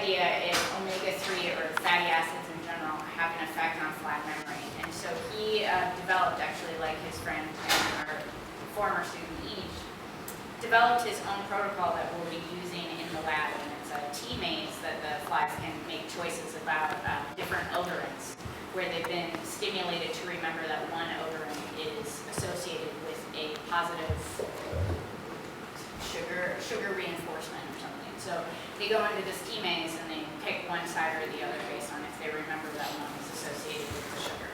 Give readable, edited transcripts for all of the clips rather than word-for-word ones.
idea is omega-3 or fatty acids in general have an effect on fly memory. And so he developed, actually, like his friend and our former student Each, developed his own protocol that we'll be using in the lab. And it's a T-maze that the flies can make choices about different odorants, where they've been stimulated to remember that one odorant is associated with a positive sugar reinforcement or something. So they go into this T-maze and they pick one side or the other based on if they remember that one is associated with the sugar.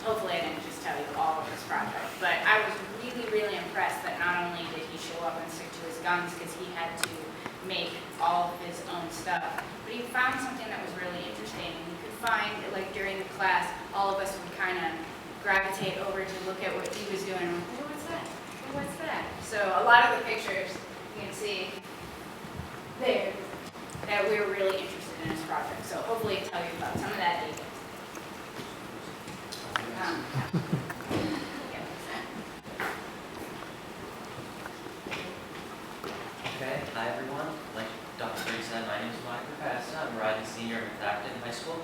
Hopefully I didn't just tell you all of this project, but I was really, really impressed that not only did he show up and stick to his guns because he had to make all of his own stuff, but he found something that was really interesting. And you could find, like during the class, all of us would kind of gravitate over to look at what he was doing. And we're, oh, what's that? Oh, what's that? So a lot of the pictures you can see there that we were really interested in this project. So hopefully tell you about some of that data. Okay, hi everyone. Like Dr. Briggs said, my name is Mike Rapasta. I'm a rising senior in Math in high school.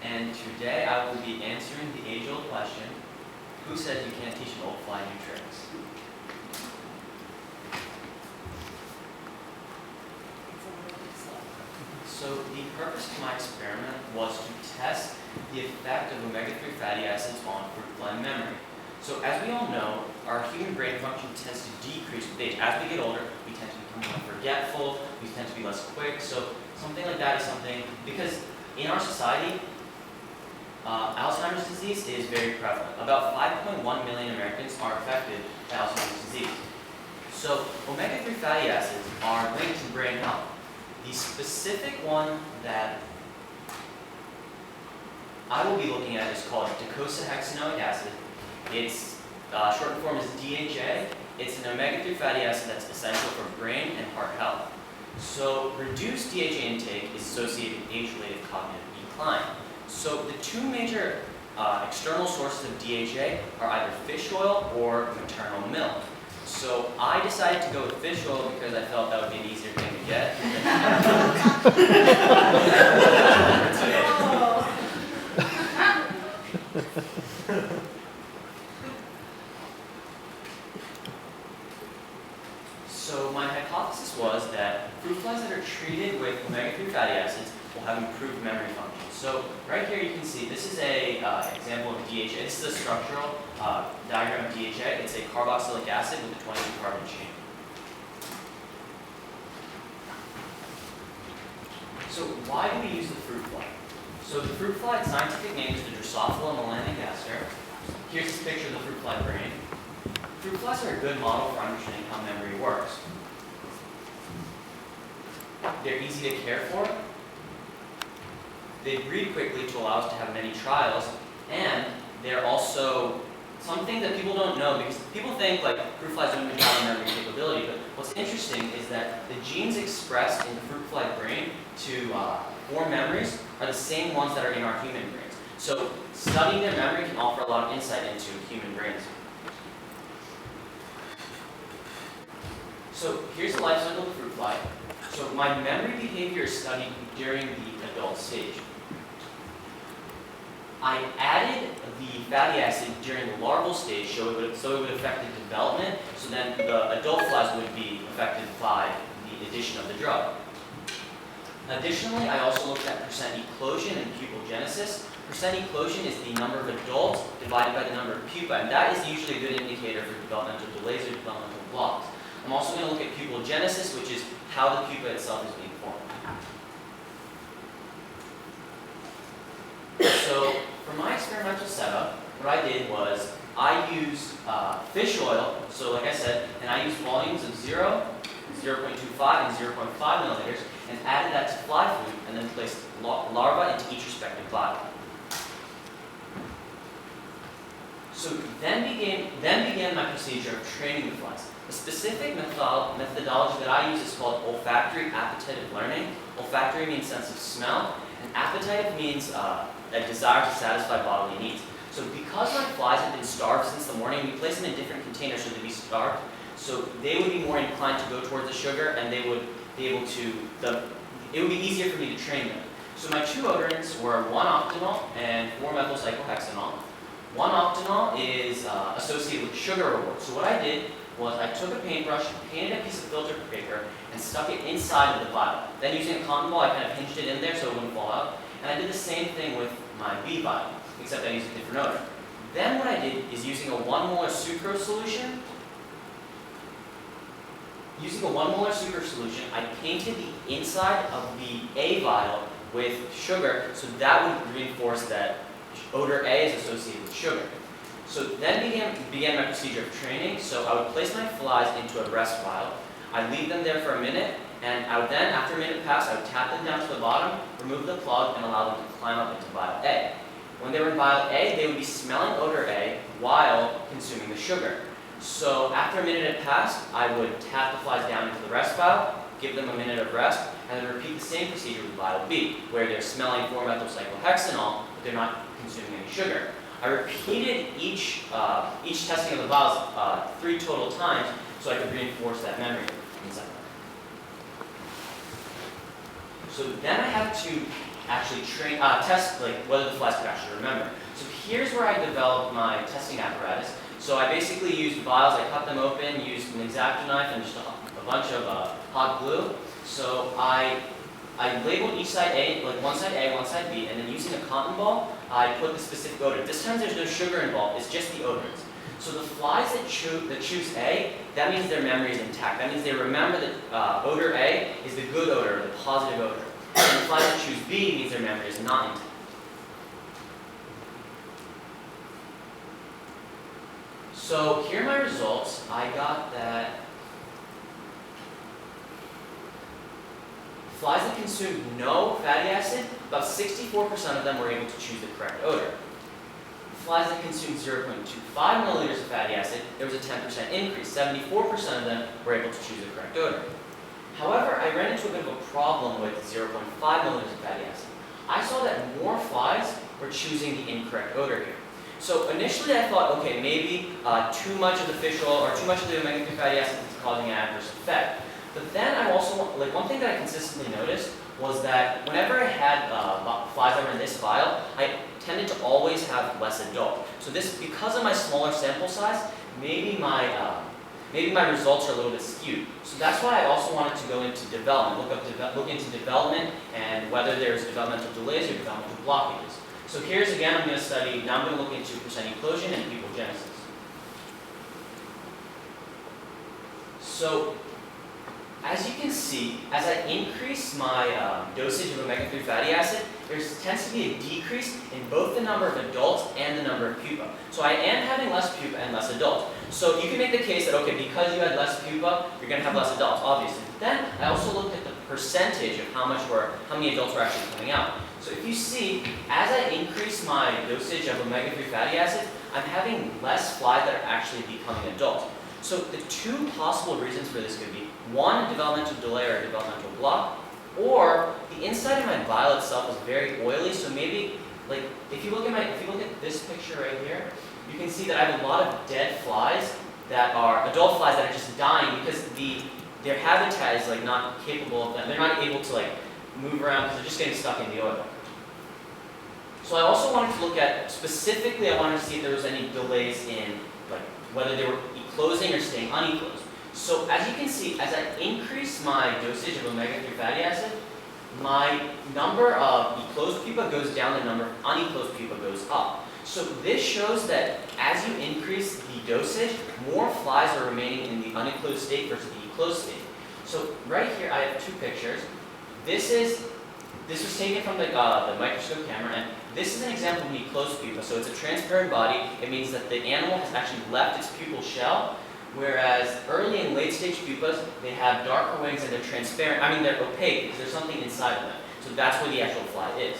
And today I will be answering the age-old question, who says you can't teach an old fly new tricks? So the purpose of my experiment was to test the effect of omega-3 fatty acids on fruit fly memory. So as we all know, our human brain function tends to decrease with age. As we get older, we tend to become more forgetful, we tend to be less quick. So something like that is something, because in our society, Alzheimer's disease is very prevalent. About 5.1 million Americans are affected by Alzheimer's disease. So omega-3 fatty acids are linked to brain health. The specific one that I will be looking at is called docosahexaenoic acid. Its shortened form is DHA. It's an omega-3 fatty acid that's essential for brain and heart health. So reduced DHA intake is associated with age-related cognitive decline. So the two major external sources of DHA are either fish oil or maternal milk. So I decided to go with fish oil because I felt that would be an easier thing to get. So my hypothesis was that fruit flies that are treated with omega-3 fatty acids will have improved memory function. So right here you can see this is a example of DHA. This is a structural diagram of DHA. It's a carboxylic acid with a 22 carbon chain. So why do we use the fruit fly? So the fruit fly, its scientific name is the Drosophila melanogaster. Here's this picture of the fruit fly brain. Fruit flies are a good model for understanding how memory works. They're easy to care for. They breed quickly to allow us to have many trials, and they're also something that people don't know, because people think like fruit flies don't even have a memory capability, but what's interesting is that the genes expressed in the fruit fly brain to form memories are the same ones that are in our human brains. So studying their memory can offer a lot of insight into human brains. So here's the life cycle of the fruit fly. So my memory behavior is studied during the adult stage. I added the fatty acid during the larval stage so it would affect the development, so then the adult flies would be affected by the addition of the drug. Additionally, I also looked at percent eclosion and pupil genesis. Percent eclosion is the number of adults divided by the number of pupa, and that is usually a good indicator for developmental delays or developmental blocks. I'm also going to look at pupil genesis, which is how the pupa itself is being formed. So for my experimental setup, what I did was I used fish oil, so like I said, and I used volumes of 0, 0.25, and 0.5 milliliters, and added that to fly food, and then placed larvae into each respective bladder. So then began my procedure of training the flies. The specific methodology that I use is called olfactory appetitive learning. Olfactory means sense of smell, and appetitive means a desire to satisfy bodily needs. So because my flies had been starved since the morning, we placed them in different containers so they'd be starved. So they would be more inclined to go towards the sugar, and they would be able to, the it would be easier for me to train them. So my two odorants were 1-octanol and 4-methylcyclohexanol. 1-octanol is associated with sugar reward. So what I did was I took a paintbrush, painted a piece of filter paper, and stuck it inside of the vial. Then using a cotton ball, I kind of pinched it in there so it wouldn't fall out. And I did the same thing with my B vial, except I used a different odor. Then what I did is using a 1 molar sucrose solution, I painted the inside of the A vial with sugar, so that would reinforce that odor A is associated with sugar. So then began my procedure of training. So I would place my flies into a rest vial. I'd leave them there for a minute, and I would then, after a minute passed, I would tap them down to the bottom, remove the plug, and allow them to climb up into vial A. When they were in vial A, they would be smelling odor A while consuming the sugar. So after a minute had passed, I would tap the flies down into the rest vial, give them a minute of rest, and then repeat the same procedure with vial B, where they're smelling 4-methylcyclohexanol, but they're not consuming any sugar. I repeated each testing of the vials 3 total times so I could reinforce that memory inside. So then I had to actually test whether the flies could actually remember. So here's where I developed my testing apparatus. So I basically used vials, I cut them open, used an X-Acto knife and just a bunch of hot glue. So I labeled each side A, like one side A, one side B, and then using a cotton ball, I put the specific odor. This time there's no sugar involved, it's just the odorants. So the flies that choose A, that means their memory is intact. That means they remember that odor A is the good odor, the positive odor. And the flies that choose B means their memory is not intact. So here are my results. I got that flies that consumed no fatty acid, about 64% of them were able to choose the correct odor. Flies that consumed 0.25 milliliters of fatty acid, there was a 10% increase. 74% of them were able to choose the correct odor. However, I ran into a bit of a problem with 0.5 milliliters of fatty acid. I saw that more flies were choosing the incorrect odor here. So initially I thought, okay, maybe too much of the fish oil or too much of the omega-3 fatty acid is causing an adverse effect. But then I also, one thing that I consistently noticed was that whenever I had flies that were in this vial, I tended to always have less adult. So this, because of my smaller sample size, maybe my results are a little bit skewed. So that's why I also wanted to go into development, look into development and whether there's developmental delays or developmental blockages. So here's again, I'm going to look into percent eclosion and epogenesis. So as you can see, as I increase my dosage of omega-3 fatty acid, there tends to be a decrease in both the number of adults and the number of pupa. So I am having less pupa and less adults. So you can make the case that, okay, because you had less pupa, you're going to have less adults, obviously. But then I also looked at the percentage of how many adults were actually coming out. So if you see, as I increase my dosage of omega-3 fatty acids, I'm having less flies that are actually becoming adults. So the 2 possible reasons for this could be, 1, a developmental delay or a developmental block, or the inside of my vial itself is very oily, so maybe, like, if you look at this picture right here, you can see that I have a lot of dead flies that are, adult flies that are just dying because their habitat is like not capable of them, they're not able to like move around because they're just getting stuck in the oil. So I also wanted to look at, specifically I wanted to see if there was any delays in, like, whether they were eclosing or staying unenclosed. So as you can see, as I increase my dosage of omega-3 fatty acid, my number of eclosed pupa goes down, the number of unenclosed pupa goes up. So this shows that as you increase the dosage, more flies are remaining in the unenclosed state versus the enclosed state. So right here I have 2 pictures. This was taken from the microscope camera, and this is an example of an enclosed pupa. So it's a transparent body. It means that the animal has actually left its pupal shell, whereas early and late stage pupas, they have darker wings and they're transparent. I mean, they're opaque because there's something inside of them. So that's where the actual fly is.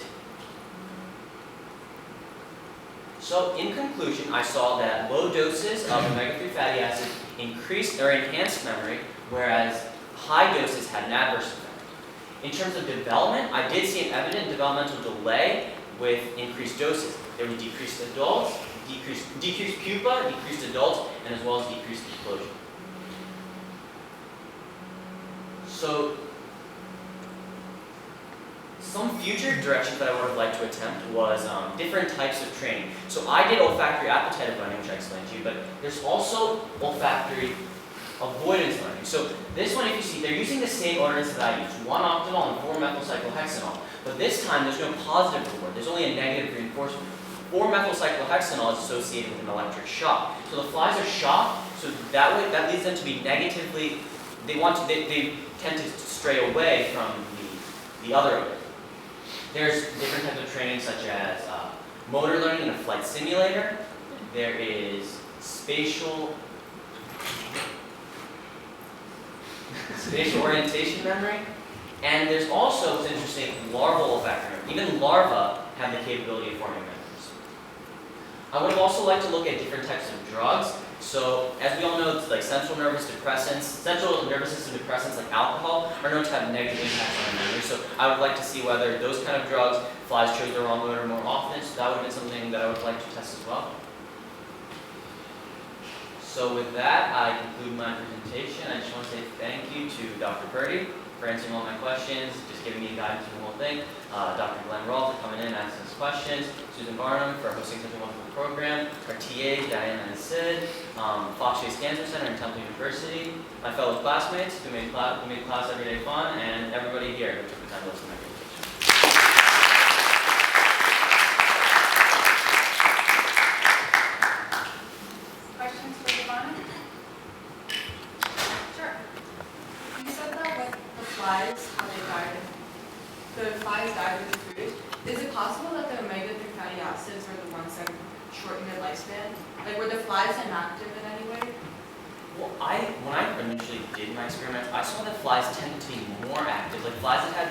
So in conclusion, I saw that low doses of omega-3 fatty acid increased or enhanced memory, whereas high doses had an adverse effect. In terms of development, I did see an evident developmental delay with increased doses. There was decreased adults, decreased pupa, decreased adults, and as well as decreased eclosion. Some future directions that I would have liked to attempt was different types of training. So I did olfactory appetitive learning, which I explained to you, but there's also olfactory avoidance learning. So this one, if you see, they're using the same ordinance that I used, 1-octanol and 4-methylcyclohexanol. But this time, there's no positive reward. There's only a negative reinforcement. 4-methylcyclohexanol is associated with an electric shock. So the flies are shocked, so that leads them to be negatively, they tend to stray away from the other odor. There's different types of training such as motor learning in a flight simulator. There is spatial orientation memory. And there's also, what's interesting, larval olfactory memory. Even larvae have the capability of forming memories. I would have also liked to look at different types of drugs. So, as we all know, it's like central nervous system depressants like alcohol are known to have negative impacts on our memory. So, I would like to see whether those kind of drugs, flies chose the wrong odor more often. So, that would have been something that I would like to test as well. So, with that, I conclude my presentation. I just want to say thank you to Dr. Purdy for answering all my questions, just giving me guidance through the whole thing. Dr. Glenn Rawl for coming in and asking us questions. Susan Barnum for hosting such a wonderful program. Our TAs, Diana and Sid. Fox Chase Cancer Center and Temple University. My fellow classmates who made class every day fun, and everybody here who took the time to listen to my presentation. Questions for Debanik? Sure. You said that with the flies, how they died, the flies died with the food. Is it possible that the omega-3 fatty acids are the ones that shorten their lifespan? Like, were the flies inactive in any way? Well, when I initially did my experiments, I saw that flies tended to be more active. Like flies that had